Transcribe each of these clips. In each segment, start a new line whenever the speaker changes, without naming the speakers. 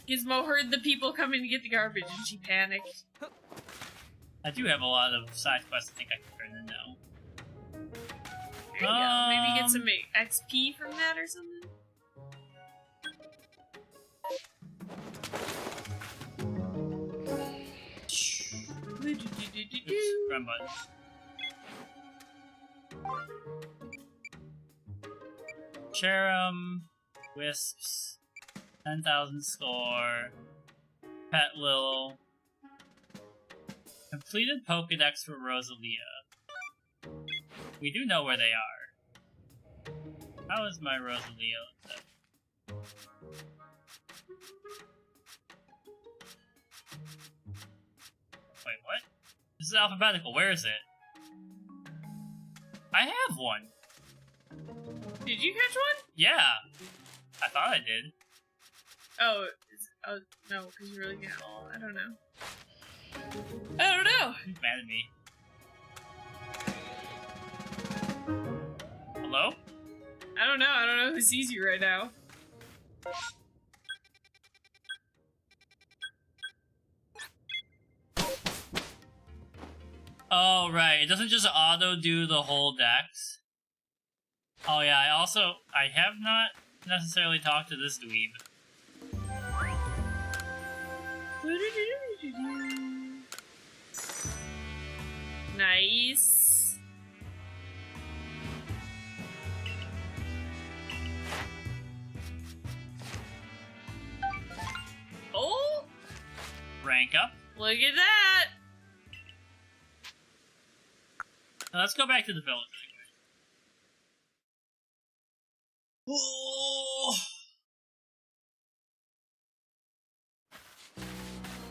Gizmo heard the people coming to get the garbage and she panicked.
I do have a lot of side quests I think I can turn in now.
There you go. Maybe get some XP from that or something?
Oops, wrong button. Cherum, Wisps, 10,000 score, Pet Lil, completed Pokedex for Rosalia. We do know where they are. How is my Rosalia? Wait, what? This is alphabetical. Where is it? I have one.
Did you catch one?
Yeah. I thought I did.
Oh, no, because you're looking at all. I don't know. I don't know.
He's mad at me. Hello?
I don't know who sees you right now.
Oh, right. It doesn't just auto-do the whole dex. Oh, yeah, I have not necessarily talked to this dweeb.
Nice. Oh!
Rank up.
Look at that!
Now let's go back to the village really quick. Oh.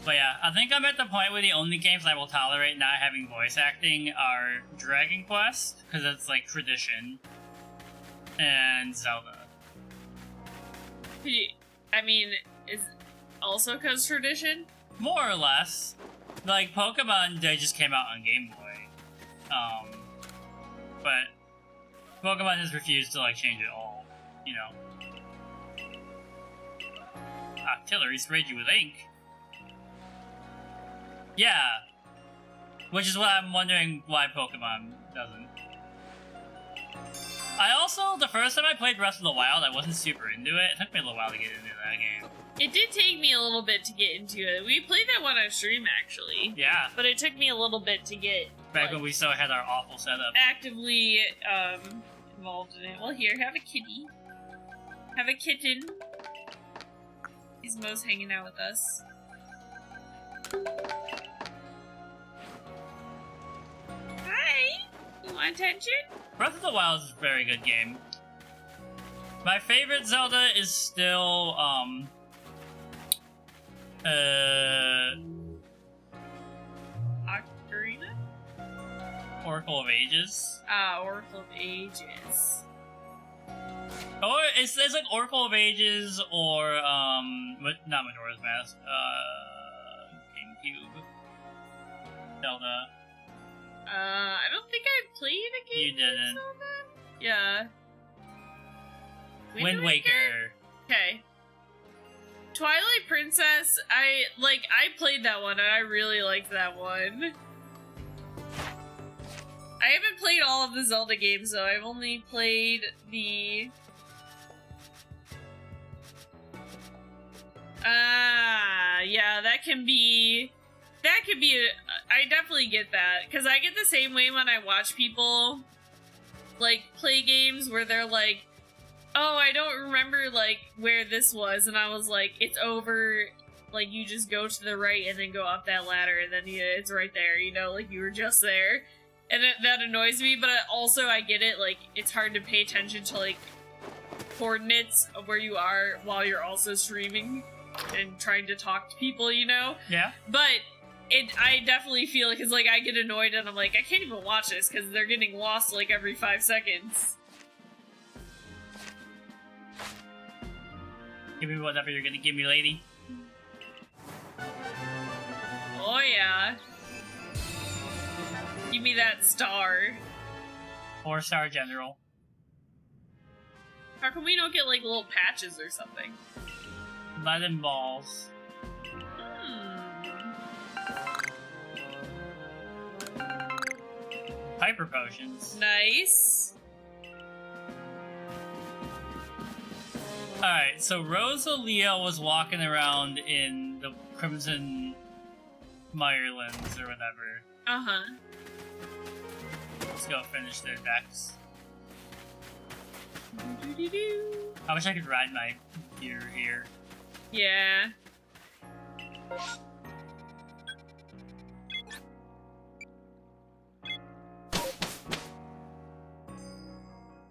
But yeah, I think I'm at the point where the only games I will tolerate not having voice acting are Dragon Quest, because it's like tradition, and Zelda.
I mean, is also because tradition?
More or less. Like, Pokemon, they just came out on Game Boy. But Pokemon has refused to, like, change it all, you know. Octillery sprayed you with ink. Yeah. Which is what I'm wondering why Pokemon doesn't. I also, the first time I played Breath of the Wild, I wasn't super into it. It took me a little while to get into that game.
It did take me a little bit to get into it. We played that one on stream, actually.
Yeah.
But it took me a little bit to get...
Back when we still had our awful setup.
Actively, involved in it. Well, here, have a kitty. Have a kitten. Gizmo's hanging out with us. Hi! You want attention?
Breath of the Wild is a very good game. My favorite Zelda is still,
Ocarina?
Oracle of Ages.
Oracle of Ages.
Or it's like Oracle of Ages or not Majora's Mask. GameCube. Zelda.
I don't think I played a game.
You didn't.
Zelda? Yeah.
Wind Waker.
Okay. Twilight Princess, I played that one and I really liked that one. I haven't played all of the Zelda games though. I've only played the... yeah, that can be I definitely get that. Because I get the same way when I watch people, like, play games where they're like, oh, I don't remember, like, where this was, and I was like, it's over, like, you just go to the right and then go up that ladder, and then it's right there, you know, like, you were just there. And that annoys me, but also I get it, like, it's hard to pay attention to, like, coordinates of where you are while you're also streaming and trying to talk to people, you know?
Yeah.
But I definitely feel it, because, like, I get annoyed and I'm like, I can't even watch this, because they're getting lost, like, every 5 seconds.
Give me whatever you're gonna give me, lady.
Oh, yeah. Give me that star.
4-star general.
How come we don't get, like, little patches or something?
Lead and balls. Hyper potions.
Nice.
Alright, so Rosalia was walking around in the Crimson Mirelands or whatever.
Uh-huh.
Let's go finish their decks.
Doo-doo-doo-doo.
I wish I could ride my deer here.
Yeah.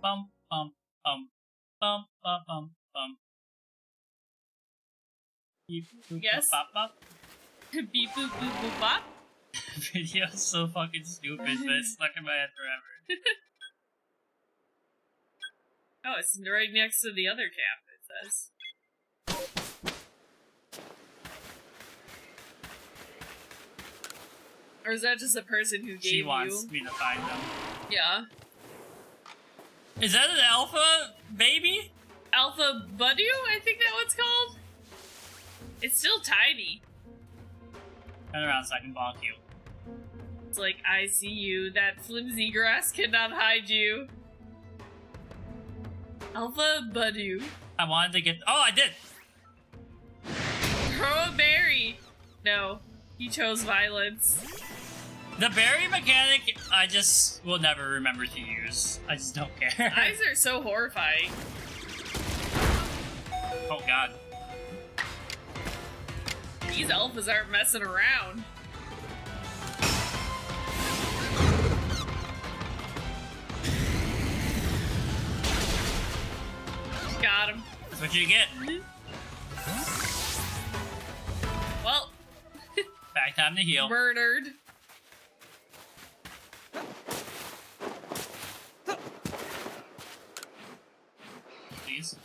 Bum, bum, bum, bum, bum, bum, bum. Beep, boop,
Yes.
bop, bop.
Beep boop boop boop bop.
Video's so fucking stupid, but it's stuck in my head forever.
Oh, it's right next to the other cap, it says. Or is that just a person who gave
She
you?
wants me to find them.
Yeah.
Is that an alpha baby?
Alpha Budu, I think that one's called? It's still tiny.
Turn around so I can bonk you.
It's like, I see you. That flimsy grass cannot hide you. Alpha Budu.
I wanted to get. Oh, I did!
Throw a berry. No, he chose violence.
The berry mechanic, I just will never remember to use. I just don't care.
Eyes are so horrifying.
Oh god.
These alphas aren't messing around. Got him.
That's what you get.
Well,
Back time to heal.
murdered.
Please.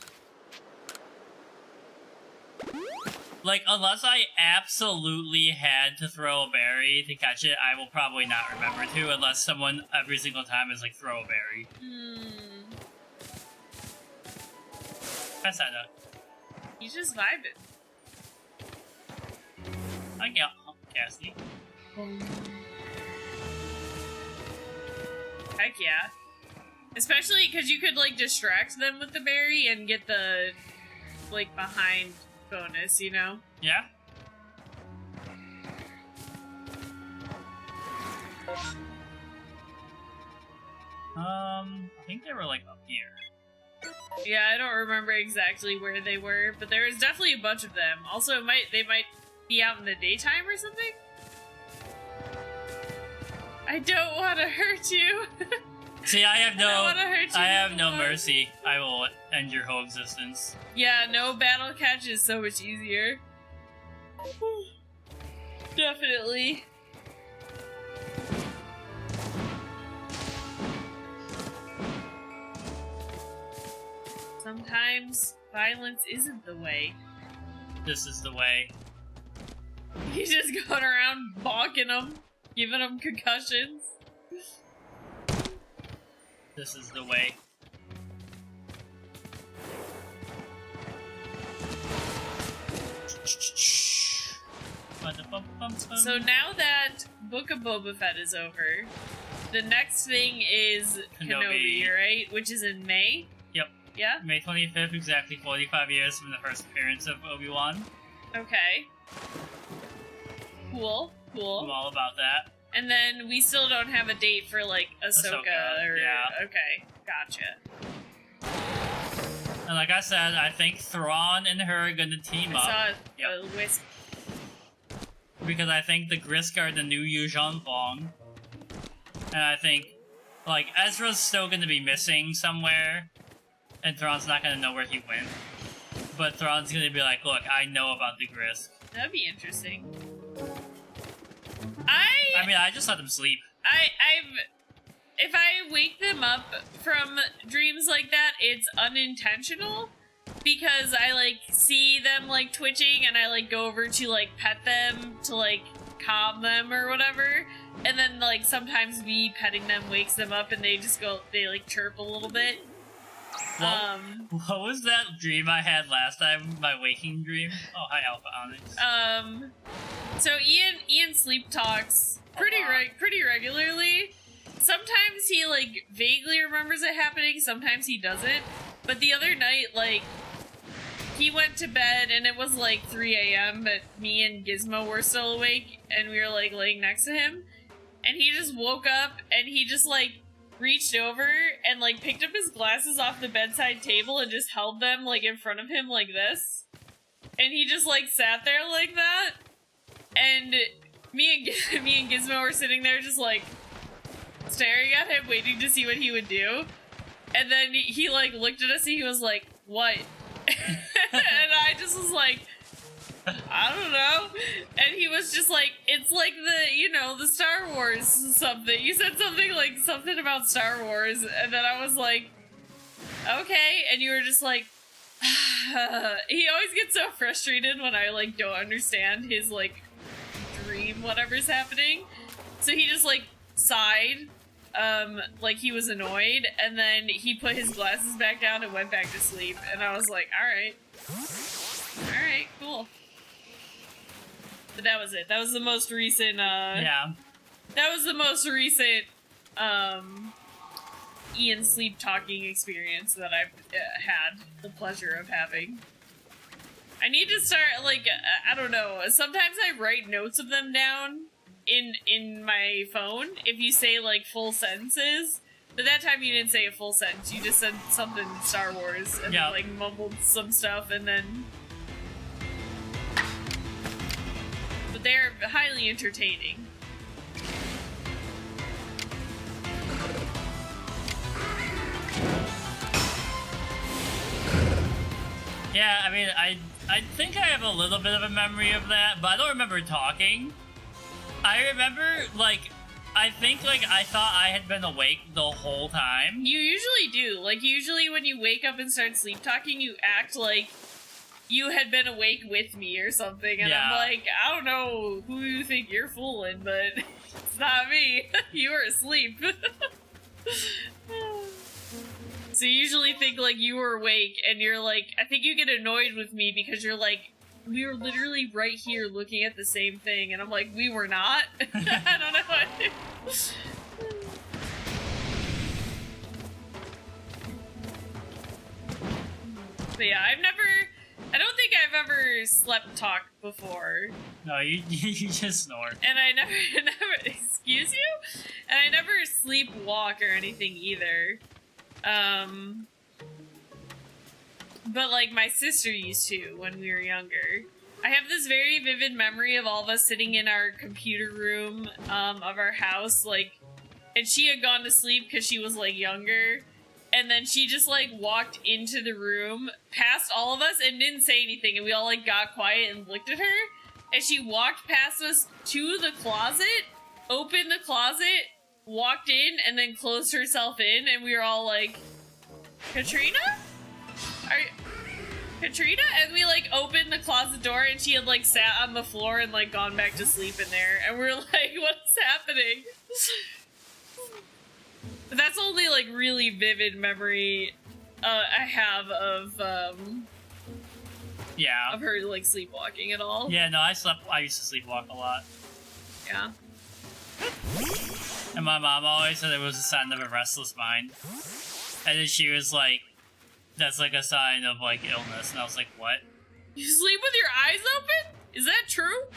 Like, unless I absolutely had to throw a berry to catch it, I will probably not remember to, unless someone every single time is like, throw a berry. Pass that up.
He's just vibing.
I get Cassie.
Heck yeah. Especially because you could, like, distract them with the berry and get the, like, behind bonus, you know?
Yeah? I think they were, like, up here.
Yeah, I don't remember exactly where they were, but there was definitely a bunch of them. Also, they might be out in the daytime or something? I don't want to hurt you.
See, I have no
anymore.
mercy. I will end your whole existence.
Yeah, no battle catch is so much easier. Definitely. Sometimes violence isn't the way.
This is the way.
He's just going around bonking them, giving them concussions.
This is the way.
So now that Book of Boba Fett is over, the next thing is Kenobi, right? Which is in May?
Yep.
Yeah?
May 25th, exactly 45 years from the first appearance of Obi-Wan.
Okay. Cool, cool.
I'm all about that.
And then we still don't have a date for, like, Ahsoka. Or,
yeah.
Okay, gotcha.
And like I said, I think Thrawn and her are gonna team up.
I saw a wisp.
Because I think the Grisk are the new Yuuzhan Vong. And I think, like, Ezra's still gonna be missing somewhere. And Thrawn's not gonna know where he went. But Thrawn's gonna be like, look, I know about the Grisk.
That'd be interesting.
I mean, I just let them sleep.
If I wake them up from dreams like that, it's unintentional. Because I, like, see them, like, twitching, and I, like, go over to, like, pet them to, like, calm them or whatever. And then, like, sometimes me petting them wakes them up and they just go, they, like, chirp a little bit.
What was that dream I had last time? My waking dream? Oh, hi, Alpha Onyx.
So Ian sleep talks pretty regularly. Sometimes he, like, vaguely remembers it happening, sometimes he doesn't. But the other night, like, he went to bed and it was like 3 a.m., but me and Gizmo were still awake and we were, like, laying next to him. And he just woke up and he just, like, reached over and, like, picked up his glasses off the bedside table and just held them, like, in front of him like this. And he just, like, sat there like that. And me and Gizmo were sitting there just, like, staring at him, waiting to see what he would do. And then he like, looked at us and he was like, what? And I just was like, I don't know. And he was just like, it's like the, you know, the Star Wars something. You said something like, something about Star Wars. And then I was like, okay. And you were just like, he always gets so frustrated when I, like, don't understand his, like, dream, whatever's happening. So he just, like, sighed, like he was annoyed, and then he put his glasses back down and went back to sleep. And I was like, alright, cool. But that was it. That was the most recent,
yeah.
That was the most recent, Ian sleep talking experience that I've had the pleasure of having. I need to start, like, I don't know, sometimes I write notes of them down in my phone if you say, like, full sentences. But that time you didn't say a full sentence, you just said something Star Wars and then, like, mumbled some stuff and then... But they're highly entertaining.
Yeah, I mean, I think I have a little bit of a memory of that, but I don't remember talking. I remember, like, I think, like, I thought I had been awake the whole time.
You usually do. Like, usually when you wake up and start sleep talking, you act like you had been awake with me or something. And I'm like, I don't know who you think you're fooling, but it's not me. You were asleep. So you usually think, like, you were awake, and you're like, I think you get annoyed with me because you're like, we were literally right here looking at the same thing, and I'm like, we were not? I don't know what to do. But yeah, I don't think I've ever slept talk before.
No, you just snore.
And I never, excuse you? And I never sleepwalk or anything either. But, like, my sister used to when we were younger. I have this very vivid memory of all of us sitting in our computer room, of our house, like, and she had gone to sleep because she was, like, younger, and then she just, like, walked into the room, past all of us, and didn't say anything, and we all, like, got quiet and looked at her, and she walked past us to the closet, opened the closet, walked in, and then closed herself in, and we were all like, Katrina? Katrina? And we, like, opened the closet door, and she had, like, sat on the floor and, like, gone back to sleep in there, and we were like, what's happening? But that's only, like, really vivid memory I have of her, like, sleepwalking at all.
Yeah, no, I used to sleepwalk a lot.
Yeah.
And my mom always said it was a sign of a restless mind. And then she was like, that's like a sign of, like, illness. And I was like, what?
You sleep with your eyes open? Is that true?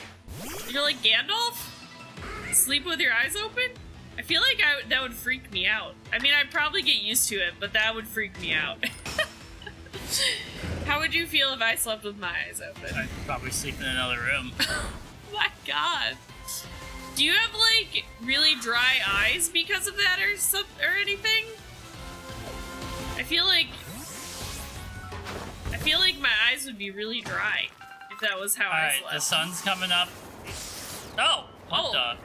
You're like Gandalf? Sleep with your eyes open? I feel like that would freak me out. I mean, I'd probably get used to it, but that would freak me out. How would you feel if I slept with my eyes open?
I'd probably sleep in another room.
Oh my god. Do you have, like, really dry eyes because of that or anything? I feel like my eyes would be really dry if that was how I slept.
Alright, the sun's coming up. Oh! What the?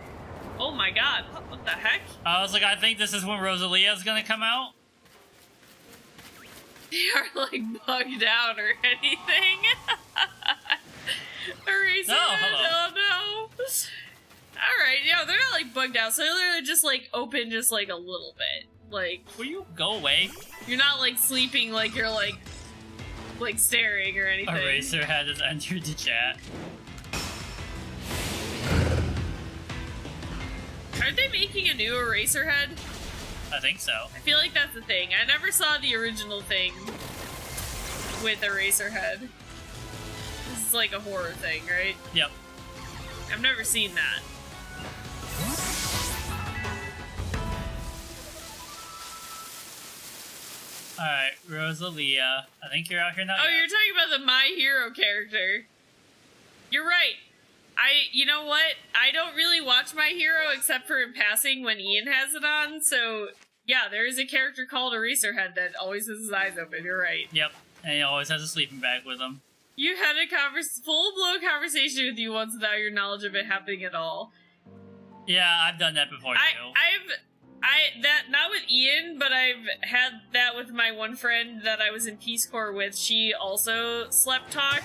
Oh my god, what the heck?
I was like, I think this is when Rosalia's gonna come out.
They are, like, bugged out or anything. Erasing
hello.
Oh no. Alright, yeah, they're not, like, bugged out, so they're just, like, open just, like, a little bit. Like,
will you go away?
You're not like sleeping like you're like staring or anything.
Eraserhead has entered the chat.
Aren't they making a new Eraserhead?
I think so.
I feel like that's the thing. I never saw the original thing with Eraserhead. This is like a horror thing, right?
Yep.
I've never seen that.
Alright, Rosalia. I think you're out here now.
Oh,
yeah.
you're talking about the My Hero character. You're right. You know what? I don't really watch My Hero except for in passing when Ian has it on, so yeah, there is a character called Eraserhead that always has his eyes open, you're right.
Yep, and he always has a sleeping bag with him.
You had a full-blown conversation with you once without your knowledge of it happening at all.
Yeah, I've done that before too.
Not with Ian, but I've had that with my one friend that I was in Peace Corps with. She also slept talk,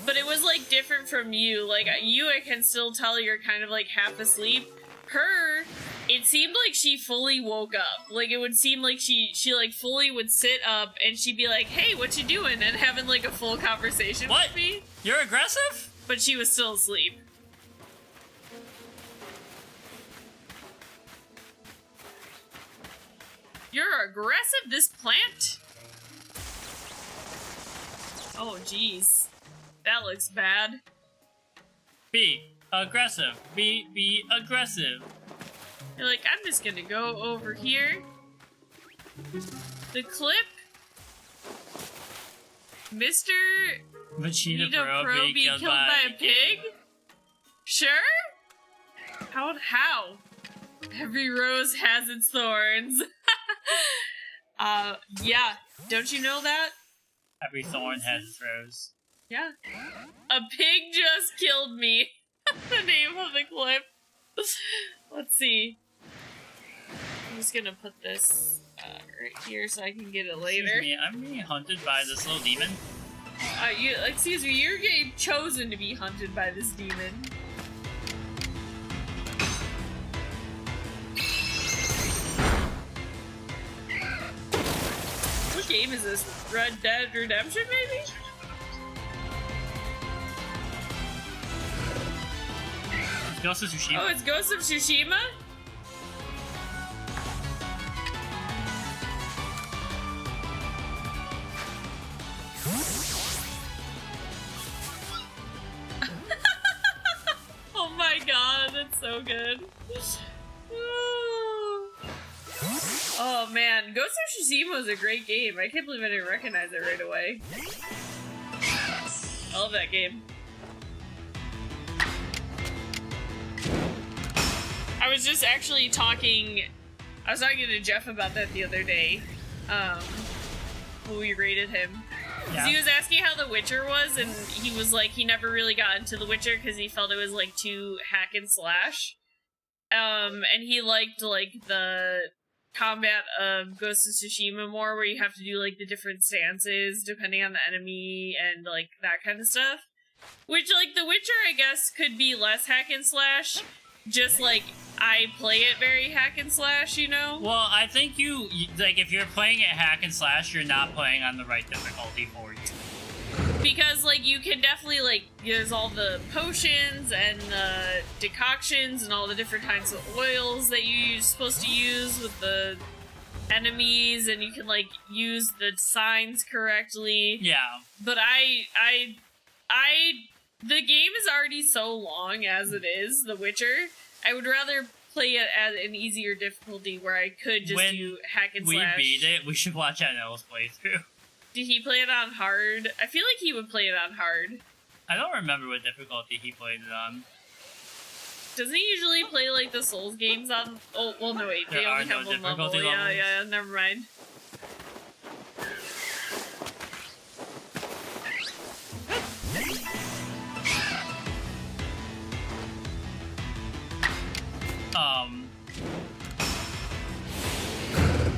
but it was like different from you. Like you, I can still tell you're kind of like half asleep. Her, it seemed like she fully woke up. Like it would seem like she like fully would sit up and she'd be like, "Hey, what you doing?" and having like a full conversation with me.
You're aggressive?
But she was still asleep. You're aggressive, this plant? Oh, jeez. That looks bad.
Be aggressive. Be aggressive.
You're like, I'm just gonna go over here. The clip? Mr.
Vegeta
Vegeta
Pro be killed by
a pig? Sure? How? Every rose has its thorns. Yeah. Don't you know that?
Every thorn has its rose.
Yeah. A pig just killed me. The name of the clip. Let's see. I'm just gonna put this right here so I can get it later.
Excuse me, I'm being hunted by this little demon.
Excuse me, you're getting chosen to be hunted by this demon. What game is this? Red Dead Redemption, maybe?
It's Ghost of Tsushima.
Oh, it's Ghost of Tsushima? Oh my god, that's so good. Oh man, Ghost of Tsushima is a great game. I can't believe I didn't recognize it right away. I love that game. I was just actually talking to Jeff about that the other day. When we rated him.
Yeah.
He was asking how The Witcher was, and he was like, he never really got into The Witcher because he felt it was like too hack and slash. And he liked like the combat of Ghost of Tsushima more, where you have to do like the different stances depending on the enemy and like that kind of stuff. Which like The Witcher, I guess, could be less hack and slash. Just like I play it very hack and slash, you know?
Well, I think you like if you're playing it hack and slash, you're not playing on the right difficulty for you.
Because like you can definitely like there's all the potions and the decoctions and all the different kinds of oils that you're supposed to use with the enemies, and you can like use the signs correctly.
Yeah.
But the game is already so long as it is, The Witcher. I would rather play it at an easier difficulty where I could just do hack and slash.
We beat it, we should watch Anel's playthrough.
Did he play it on hard? I feel like he would play it on hard.
I don't remember what difficulty he played it on.
Doesn't he usually play like the Souls games on? Oh, well, no, wait. They only have one level. Yeah, never mind.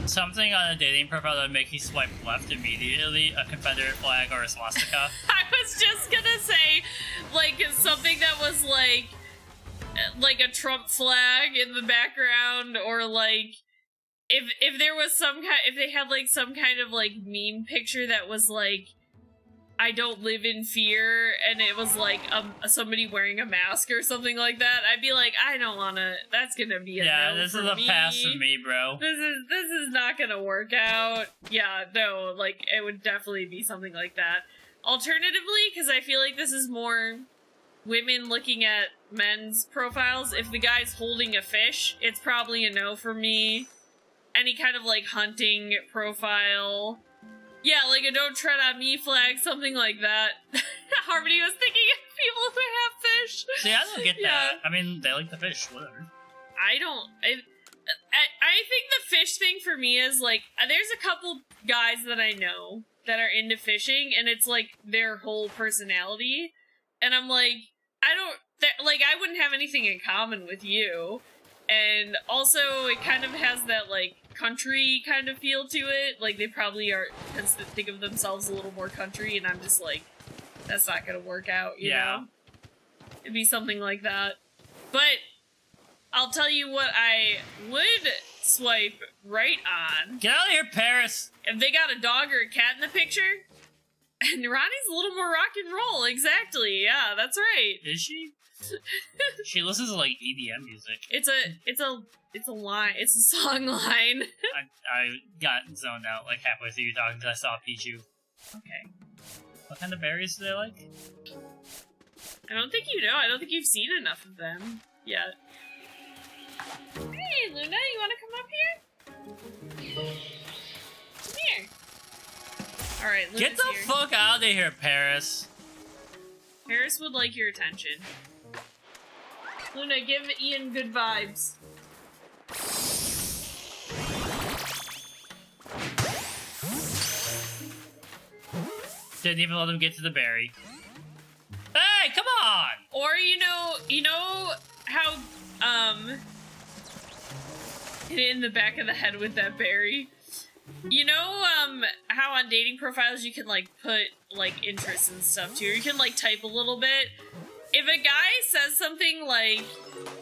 Something on a dating profile that would make you swipe left immediately, a Confederate flag or a swastika.
I was just gonna say, like, something that was like a Trump flag in the background, or like if there was some kind, if they had like some kind of like meme picture that was like, I don't live in fear, and it was like somebody wearing a mask or something like that, I'd be like, I don't wanna. That's gonna be a no
this
for
is a
me.
pass for me, bro.
This is not gonna work out. Yeah, no, like it would definitely be something like that. Alternatively, because I feel like this is more women looking at men's profiles. If the guy's holding a fish, it's probably a no for me. Any kind of like hunting profile. Yeah, like a don't tread on me flag, something like that. Harmony was thinking of people who have fish.
See, I don't get that. I mean, they like the fish, whatever.
I think the fish thing for me is like, there's a couple guys that I know that are into fishing, and it's like their whole personality. And I'm like, I wouldn't have anything in common with you. And also, it kind of has that like country kind of feel to it. Like they probably tends to think of themselves a little more country, and I'm just like, that's not gonna work out, you know? It'd be something like that. But I'll tell you what I would swipe right on.
Get out of here, Paris!
If they got a dog or a cat in the picture, and Ronnie's a little more rock and roll, exactly, yeah, that's right.
Is she? She listens to like EDM music.
It's a line. It's a song line.
I got zoned out like halfway through you talking because I saw Pichu.
Okay.
What kind of berries do they like?
I don't think you know. I don't think you've seen enough of them yet. Hey, Luna, you want to come up here? Come here. All right, Luna's
Get the
here.
fuck out of here, Paris.
Paris would like your attention. Luna, give Ian good vibes.
Didn't even let him get to the berry. Hey, come on!
Or you know how hit in the back of the head with that berry. You know how on dating profiles you can like put like interests and stuff too. Or you can like type a little bit. If a guy says something like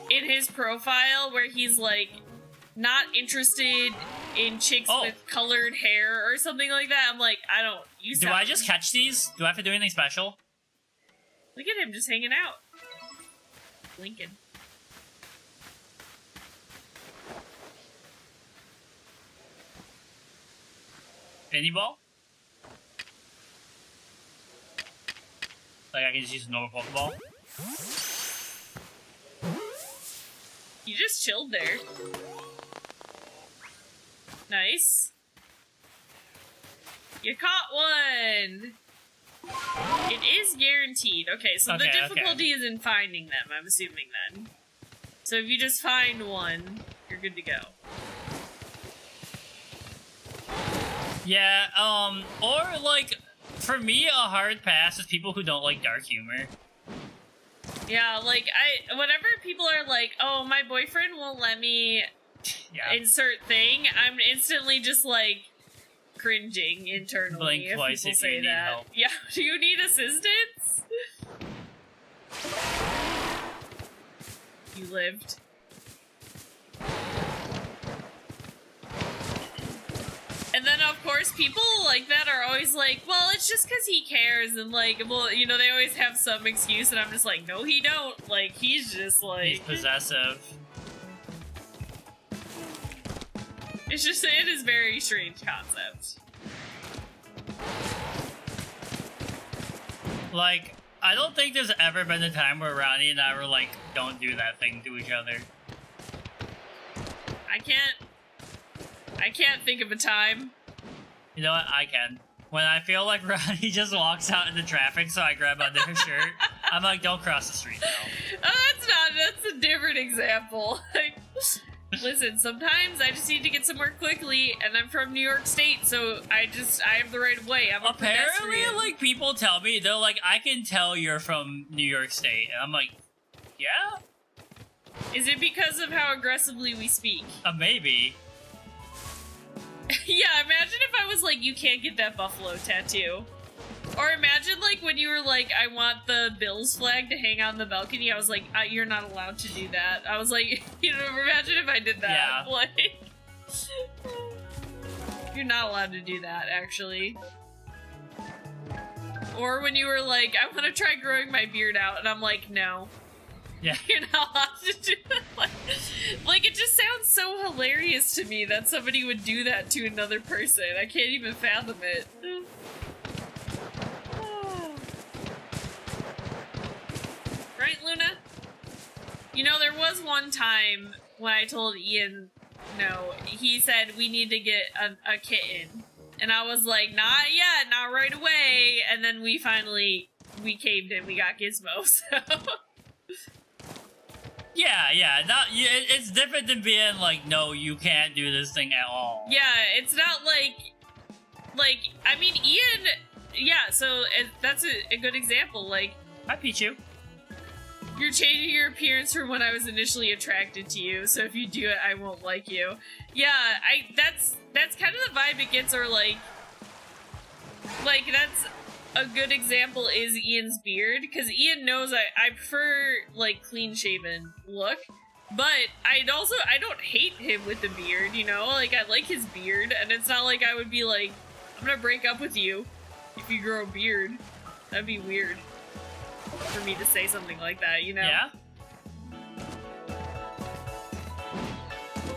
in his profile where he's like not interested in chicks with colored hair or something like that, I'm like, I don't use that.
Do I just catch these? Do I have to do anything special?
Look at him just hanging out. Lincoln.
Any ball? Like I can just use a normal Pokeball?
You just chilled there. Nice. You caught one! It is guaranteed. Okay, so the difficulty is in finding them, I'm assuming then. So if you just find one, you're good to go.
Yeah, or like, for me, a hard pass is people who don't like dark humor.
Yeah, like, whenever people are like, oh, my boyfriend won't let me insert thing, I'm instantly just like, cringing internally.
Blink twice if you need help.
Yeah, do you need assistance? You lived. And then, of course, people like that are always like, well, it's just because he cares, and like, well, you know, they always have some excuse, and I'm just like, no, he don't. Like, he's just like...
He's possessive.
It's just, it is a very strange concept.
Like, I don't think there's ever been a time where Ronnie and I were like, don't do that thing to each other.
I can't think of a time.
You know what? I can. When I feel like Ronnie just walks out into traffic, so I grab onto her shirt, I'm like, don't cross the street now.
Oh, that's a different example. Like, listen, sometimes I just need to get somewhere quickly, and I'm from New York State, so I have the right of way. I'm a
Apparently,
pedestrian.
like, people tell me, they're like, I can tell you're from New York State, and I'm like, yeah?
Is it because of how aggressively we speak?
Maybe.
Yeah, imagine if I was like, you can't get that buffalo tattoo. Or imagine, like, when you were like, I want the Bills flag to hang on the balcony, I was like, you're not allowed to do that. I was like, you know, imagine if I did that.
Yeah.
Like, You're not allowed to do that, actually. Or when you were like, I want to try growing my beard out, and I'm like, no.
Yeah.
You're not allowed to do that. Like, it just sounds so hilarious to me that somebody would do that to another person. I can't even fathom it. Right, Luna? You know, there was one time when I told Ian, no, he said we need to get a kitten. And I was like, not yet, not right away. And then we caved in, we got Gizmo, so.
Yeah, it's different than being like, no, you can't do this thing at all.
Yeah, it's not like, I mean, Ian, yeah, so that's a good example, like.
Hi, Pichu.
You're changing your appearance from when I was initially attracted to you, so if you do it, I won't like you. Yeah, that's kind of the vibe it gets, or like that's a good example is Ian's beard, because Ian knows I prefer, like, clean-shaven look, but I don't hate him with the beard, you know? Like, I like his beard, and it's not like I would be like, I'm gonna break up with you if you grow a beard. That'd be weird for me to say something like that, you know?
Yeah?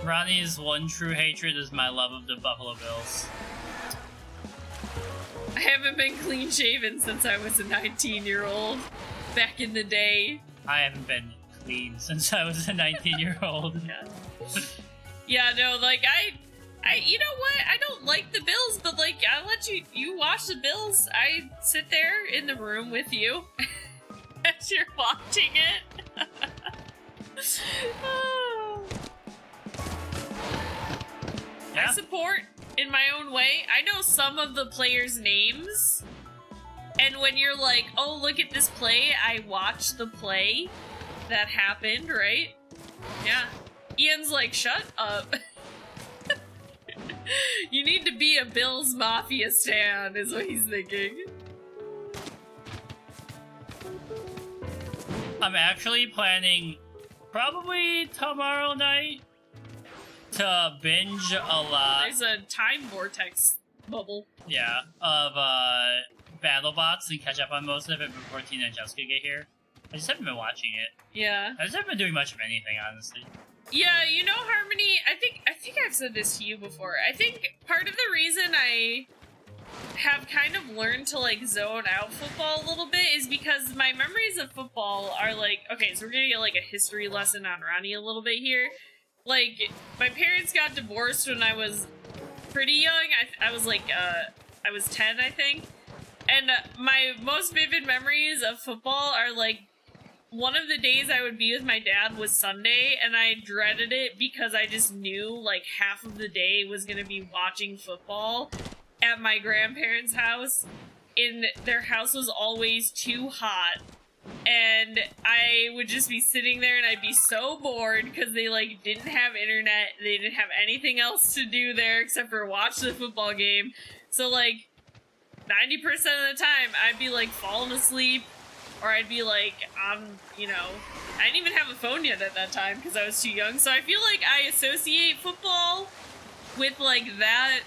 Ronnie's one true hatred is my love of the Buffalo Bills.
I haven't been clean-shaven since I was a 19-year-old back in the day.
I haven't been clean since I was a 19-year-old.
Yeah, no, like, I, you know what? I don't like the Bills, but, like, I let you watch the Bills. I sit there in the room with you as you're watching it.
Yeah.
I support in my own way. I know some of the players' names, and when you're like, oh, look at this play, I watched the play that happened, right? Yeah. Ian's like, shut up. You need to be a Bills Mafia stan, is what he's thinking.
I'm actually planning, probably tomorrow night, to binge a lot.
There's a time vortex bubble.
Yeah, of BattleBots and catch up on most of it before Tina and Jessica get here. I just haven't been watching it.
Yeah.
I just haven't been doing much of anything, honestly.
Yeah, you know, Harmony, I think I've said this to you before. I think part of the reason I have kind of learned to, like, zone out football a little bit is because my memories of football are, like, okay, so we're gonna get, like, a history lesson on Ronnie a little bit here. Like, my parents got divorced when I was pretty young. I was, like, I was 10, I think. And my most vivid memories of football are, like, one of the days I would be with my dad was Sunday, and I dreaded it because I just knew, like, half of the day was gonna be watching football at my grandparents' house. And their house was always too hot. And I would just be sitting there and I'd be so bored because they, like, didn't have internet. They didn't have anything else to do there except for watch the football game. So, like, 90% of the time, I'd be, like, falling asleep. Or I'd be, like, you know, I didn't even have a phone yet at that time because I was too young. So I feel like I associate football with, like, that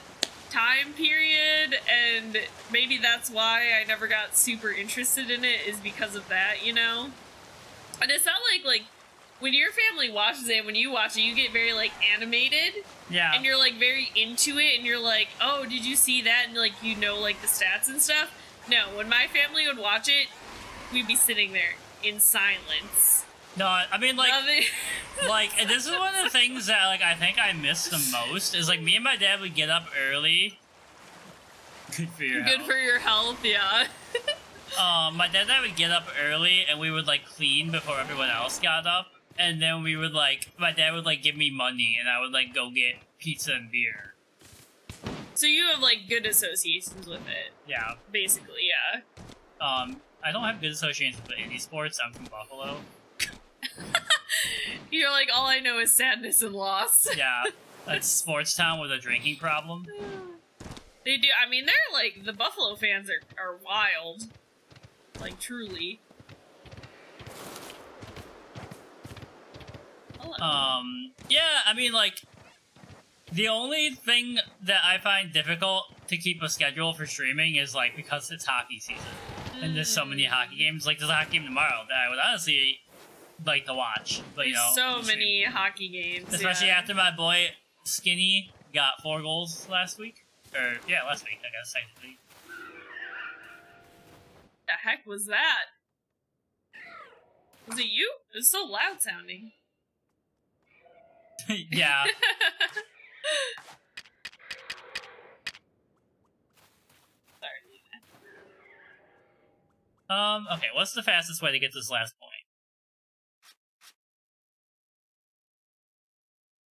time period, and maybe that's why I never got super interested in it, is because of that, you know? And it's not like when your family watches it, when you watch it, you get very, like, animated.
Yeah.
And you're, like, very into it, and you're like, oh, did you see that? And, like, you know, like, the stats and stuff. No, when my family would watch it, we'd be sitting there in silence.
No, I mean, like,
Nothing.
like, this is one of the things that, like, I think I miss the most, is, like, me and my dad would get up early. Good for your health.
Good for your health, yeah.
My dad and I would get up early, and we would, like, clean before everyone else got up, and then we would, like, my dad would, like, give me money, and I would, like, go get pizza and beer.
So you have, like, good associations with it.
Yeah.
Basically, yeah.
I don't have good associations with any sports. I'm from Buffalo.
You're like, all I know is sadness and loss.
Yeah, that's sports town with a drinking problem.
They do, I mean, they're like, the Buffalo fans are wild. Like, truly.
Yeah, I mean, like, The only thing that I find difficult to keep a schedule for streaming is, like, because it's hockey season. And there's so many hockey games. Like, there's a hockey game tomorrow that I would honestly like to watch. But, you know.
So many hockey games.
Especially after my boy Skinny got 4 goals last week. Or, yeah, last week, I guess, technically.
The heck was that? Was it you? It was so loud sounding.
Yeah.
Sorry.
Okay, what's the fastest way to get this last point?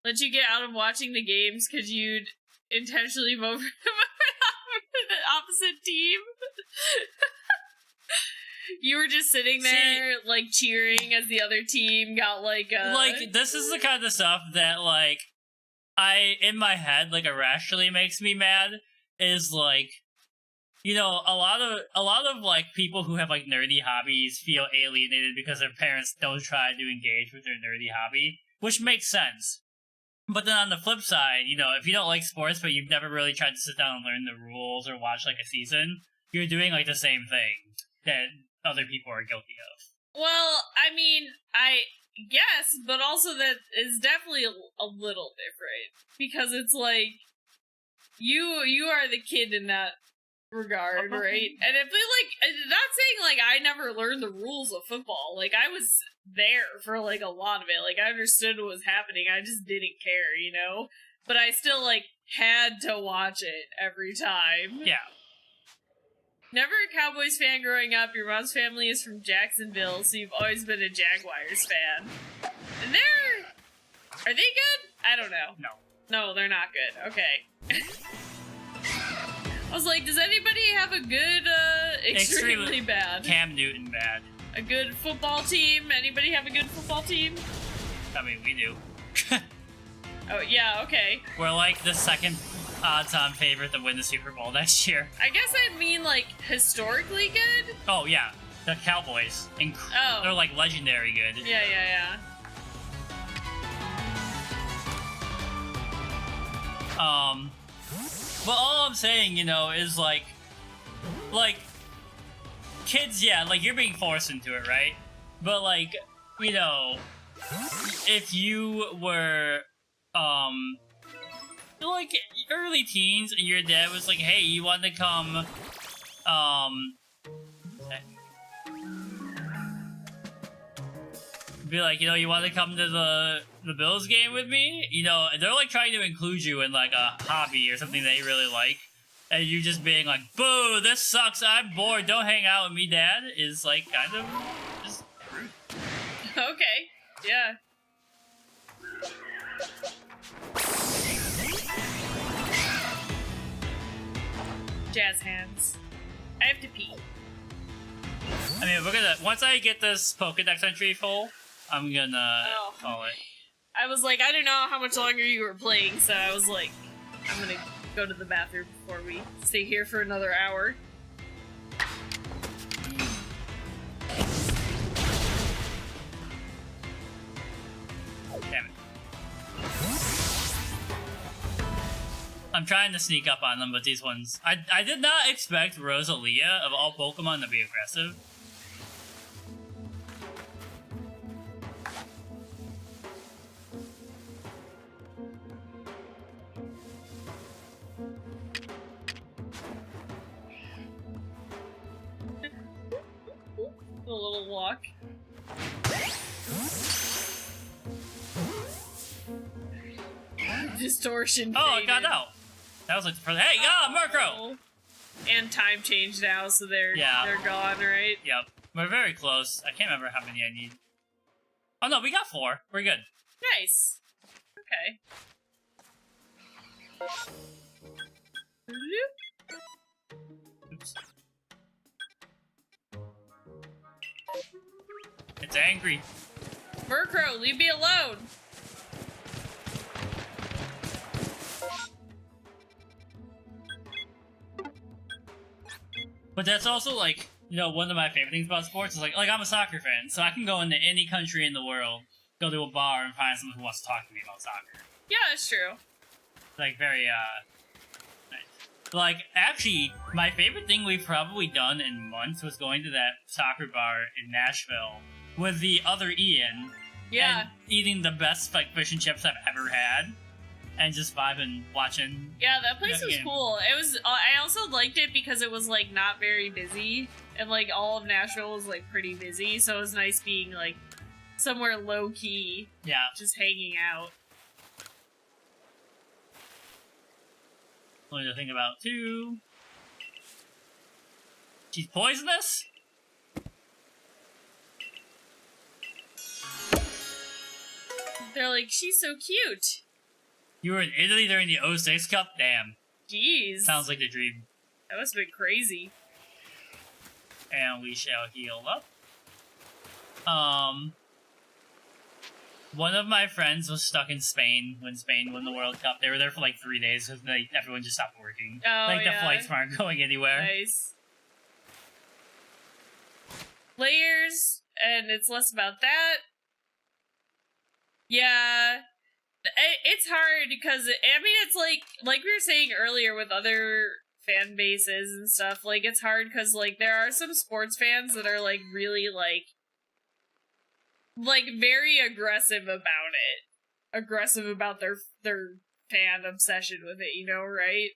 Let you get out of watching the games because you'd intentionally vote for the opposite team. You were just sitting there, like, cheering as the other team got, like,
Like, this is the kind of stuff that, like, in my head, like, irrationally makes me mad, is, like, you know, a lot of, like, people who have, like, nerdy hobbies feel alienated because their parents don't try to engage with their nerdy hobby, which makes sense. But then on the flip side, you know, if you don't like sports but you've never really tried to sit down and learn the rules or watch, like, a season, you're doing, like, the same thing that other people are guilty of.
Well, I mean, I guess, but also that is definitely a little different. Because it's like, you are the kid in that regard, right? And if not saying, like, I never learned the rules of football. Like, I was there for, like, a lot of it. Like, I understood what was happening. I just didn't care, you know? But I still, like, had to watch it every time.
Yeah.
Never a Cowboys fan growing up. Your mom's family is from Jacksonville, so you've always been a Jaguars fan. And are they good? I don't know. No, they're not good. Okay. I was like, does anybody have a good, extremely bad?
Cam Newton bad.
A good football team? Anybody have a good football team?
I mean, we do.
Oh, yeah, okay.
We're like the second odds-on favorite to win the Super Bowl next year.
I guess I mean, like, historically good?
Oh, yeah. The Cowboys. They're, like, legendary good.
Yeah.
But all I'm saying, you know, is, like, kids, yeah, like, you're being forced into it, right? But, like, you know, if you were, like, early teens, and your dad was like, hey, you want to come, be like, you know, you want to come to the Bills game with me? You know, they're, like, trying to include you in, like, a hobby or something that you really like, and you just being like, boo, this sucks, I'm bored, don't hang out with me, Dad, is, like, kind of just rude.
Okay, yeah. Jazz hands. I have to pee.
I mean, once I get this Pokédex entry full, I'm gonna call it.
I was like, I don't know how much longer you were playing, so I was like, I'm gonna go to the bathroom before we stay here for another hour.
Damn it. I'm trying to sneak up on them, but these ones... I did not expect Rosalia, of all Pokemon, to be aggressive.
A little walk. Distortion.
Oh,
faded.
it got out. That was like the first. Hey, Murkrow!
And time changed now, so they're gone, right?
Yep. We're very close. I can't remember how many I need. Oh no, we got 4. We're good.
Nice. Okay.
Oops. It's angry.
Murkrow, leave me alone!
But that's also, like, you know, one of my favorite things about sports is, like I'm a soccer fan, so I can go into any country in the world, go to a bar, and find someone who wants to talk to me about soccer.
Yeah, that's true.
Like, very, nice. Like, actually, my favorite thing we've probably done in months was going to that soccer bar in Nashville with the other Ian.
Yeah.
And eating the best, like, fish and chips I've ever had. And just vibing, watching.
Yeah, that place was cool. It was, I also liked it because it was, like, not very busy. And, like, all of Nashville was, like, pretty busy. So it was nice being, like, somewhere low-key.
Yeah.
Just hanging out.
Something to think about, too. She's poisonous?
They're like, she's so cute.
You were in Italy during the 06 Cup? Damn.
Jeez.
Sounds like the dream.
That must have been crazy.
And we shall heal up. One of my friends was stuck in Spain when Spain won the World Cup. They were there for like 3 days because everyone just stopped working.
Oh,
like,
yeah.
the flights weren't going anywhere.
Nice. Layers, and it's less about that. Yeah. It's hard because, I mean, it's like we were saying earlier with other fan bases and stuff, like, it's hard because, like, there are some sports fans that are, like, really, like, very aggressive about it. Aggressive about their fan obsession with it, you know, right?